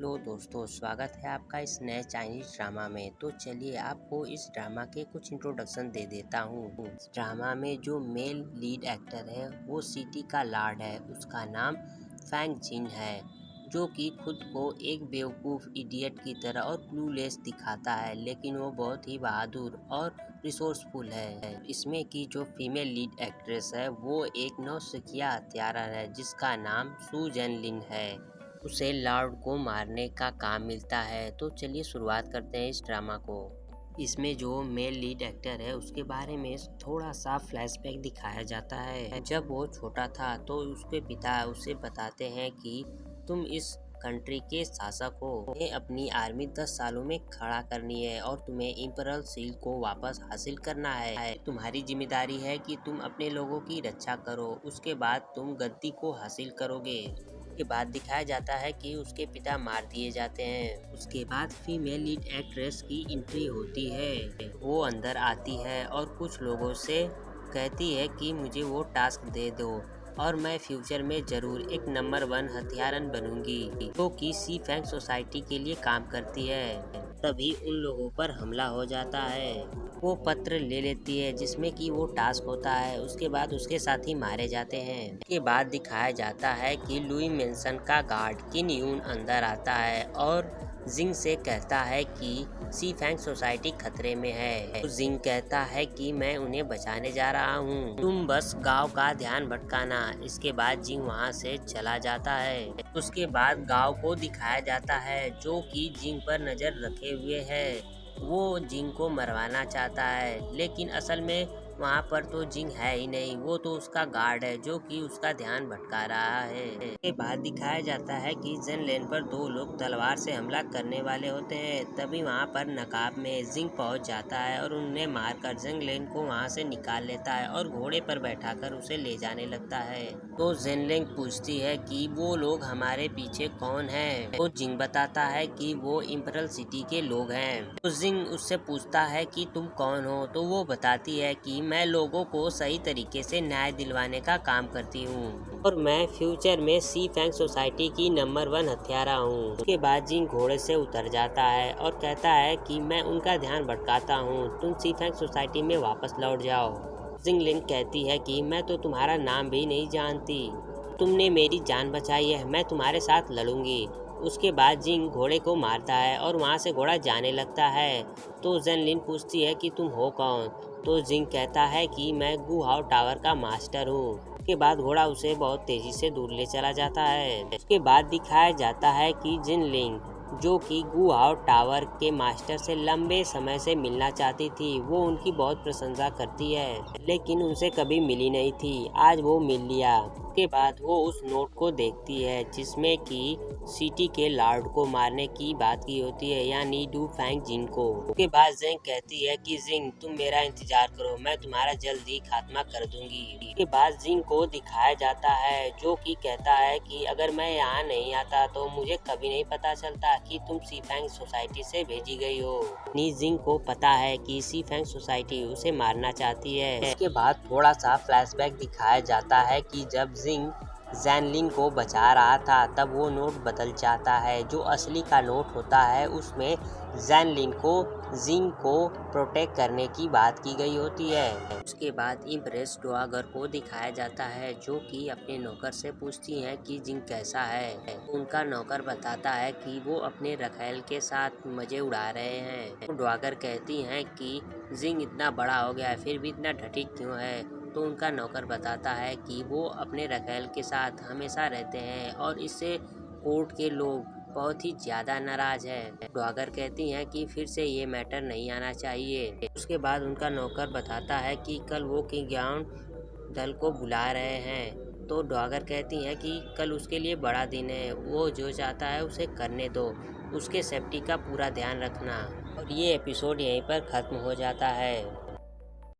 Hello दोस्तों, स्वागत है आपका इस नए चाइनीज ड्रामा में। तो चलिए आपको इस ड्रामा के कुछ इंट्रोडक्शन दे देता हूँ। इस ड्रामा में जो मेल लीड एक्टर है वो सिटी का लॉर्ड है। उसका नाम फैंग जिन है, जो कि खुद को एक बेवकूफ़ इडियट की तरह और क्लूलेस दिखाता है, लेकिन वो बहुत ही बहादुर और रिसोर्सफुल है। इसमें की जो फीमेल लीड एक्ट्रेस है वो एक नौसिखिया हत्यारा है जिसका नाम सू जेन लिन है। उसे लॉर्ड को मारने का काम मिलता है। तो चलिए शुरुआत करते हैं इस ड्रामा को। इसमें जो मेल लीड एक्टर है उसके बारे में थोड़ा सा फ्लैशबैक दिखाया जाता है। जब वो छोटा था तो उसके पिता उसे बताते हैं कि तुम इस कंट्री के शासक हो, तुम्हें अपनी आर्मी 10 सालों में खड़ा करनी है और तुम्हें इम्परल सील को वापस हासिल करना है। तुम्हारी जिम्मेदारी है कि तुम अपने लोगों की रक्षा करो, उसके बाद तुम गद्दी को हासिल करोगे। के बाद दिखाया जाता है कि उसके पिता मार दिए जाते हैं। उसके बाद फीमेल लीड एक्ट्रेस की एंट्री होती है। वो अंदर आती है और कुछ लोगों से कहती है कि मुझे वो टास्क दे दो और मैं फ्यूचर में जरूर एक नंबर 1 हथियारन बनूंगी, जो कि सी फैंग सोसाइटी के लिए काम करती है। तभी उन लोगों पर हमला हो जाता है। वो पत्र ले लेती है जिसमें कि वो टास्क होता है। उसके बाद उसके साथी मारे जाते हैं। उसके बाद दिखाया जाता है कि लुई मेंशन का गार्ड किन यून अंदर आता है और जिंग से कहता है कि सी फैंग सोसाइटी खतरे में है। तो जिंग कहता है कि मैं उन्हें बचाने जा रहा हूँ, तुम बस गांव का ध्यान भटकाना। इसके बाद जिंग वहाँ से चला जाता है। उसके बाद गांव को दिखाया जाता है जो कि जिंग पर नजर रखे हुए है। वो जिंग को मरवाना चाहता है, लेकिन असल में वहाँ पर तो जिंग है ही नहीं, वो तो उसका गार्ड है जो कि उसका ध्यान भटका रहा है। इसके बाद दिखाया जाता है कि जेन लेन पर 2 लोग तलवार से हमला करने वाले होते हैं। तभी वहाँ पर नकाब में जिंग पहुँच जाता है और उन्हें मारकर जेन लेन को वहाँ से निकाल लेता है और घोड़े पर बैठाकर उसे ले जाने लगता है। तो जेन लेन पूछती है कि वो लोग हमारे पीछे कौन है। तो जिंग बताता है कि वो इम्परल सिटी के लोग हैं। तो जिंग उससे पूछता है कि तुम कौन हो। तो वो बताती है कि मैं लोगों को सही तरीके से न्याय दिलवाने का काम करती हूँ और मैं फ्यूचर में सी फैंग सोसाइटी की नंबर 1 हत्यारा हूँ। उसके बाद जिंग घोड़े से उतर जाता है और कहता है कि मैं उनका ध्यान भटकाता हूँ, तुम सी फैंग सोसाइटी में वापस लौट जाओ। जिंग लिंग कहती है कि मैं तो तुम्हारा नाम भी नहीं जानती, तुमने मेरी जान बचाई है, मैं तुम्हारे साथ लड़ूंगी। उसके बाद जिंग घोड़े को मारता है और वहाँ से घोड़ा जाने लगता है। तो जेन लिन पूछती है कि तुम हो कौन। तो जिंग कहता है कि मैं गु हाओ टावर का मास्टर हूँ। उसके बाद घोड़ा उसे बहुत तेजी से दूर ले चला जाता है। उसके बाद दिखाया जाता है कि जिन लिंग, जो कि गु हाओ टावर के मास्टर से लंबे समय से मिलना चाहती थी, वो उनकी बहुत प्रशंसा करती है, लेकिन उनसे कभी मिली नहीं थी। आज वो मिल लिया। उसके बाद वो उस नोट को देखती है जिसमें कि सिटी के लॉर्ड को मारने की बात की होती है, यानी डू फैंग जिन को। उसके बाद जिंग कहती है कि जिंग तुम मेरा इंतजार करो, मैं तुम्हारा जल्द ही खात्मा कर दूंगी। उसके बाद जिंग को दिखाया जाता है जो कि कहता है कि अगर मैं यहाँ नहीं आता तो मुझे कभी नहीं पता चलता कि तुम सी फैंग सोसाइटी से भेजी गई हो। जिंग को पता है कि सी फैंग सोसाइटी उसे मारना चाहती है। उसके बाद थोड़ा सा फ्लैशबैक दिखाया जाता है कि जब जिंग जैनलिंग को बचा रहा था तब वो नोट बदल जाता है। जो असली का नोट होता है उसमें जैनलिंग को जिंग को प्रोटेक्ट करने की बात की गई होती है। उसके बाद इम्प्रेस डोआगर को दिखाया जाता है जो कि अपने नौकर से पूछती है कि जिंग कैसा है। उनका नौकर बताता है कि वो अपने रखैल के साथ मजे उड़ा रहे हैं। तो डोआगर कहती हैं कि जिंग इतना बड़ा हो गया है फिर भी इतना ढटिक क्यों है। तो उनका नौकर बताता है कि वो अपने रखैल के साथ हमेशा रहते हैं और इससे कोर्ट के लोग बहुत ही ज़्यादा नाराज है। डॉगर कहती हैं कि फिर से ये मैटर नहीं आना चाहिए। उसके बाद उनका नौकर बताता है कि कल वो किंगयान दल को बुला रहे हैं। तो डॉगर कहती हैं कि कल उसके लिए बड़ा दिन है, वो जो चाहता है उसे करने दो, उसके सेफ्टी का पूरा ध्यान रखना। और ये एपिसोड यहीं पर ख़त्म हो जाता है।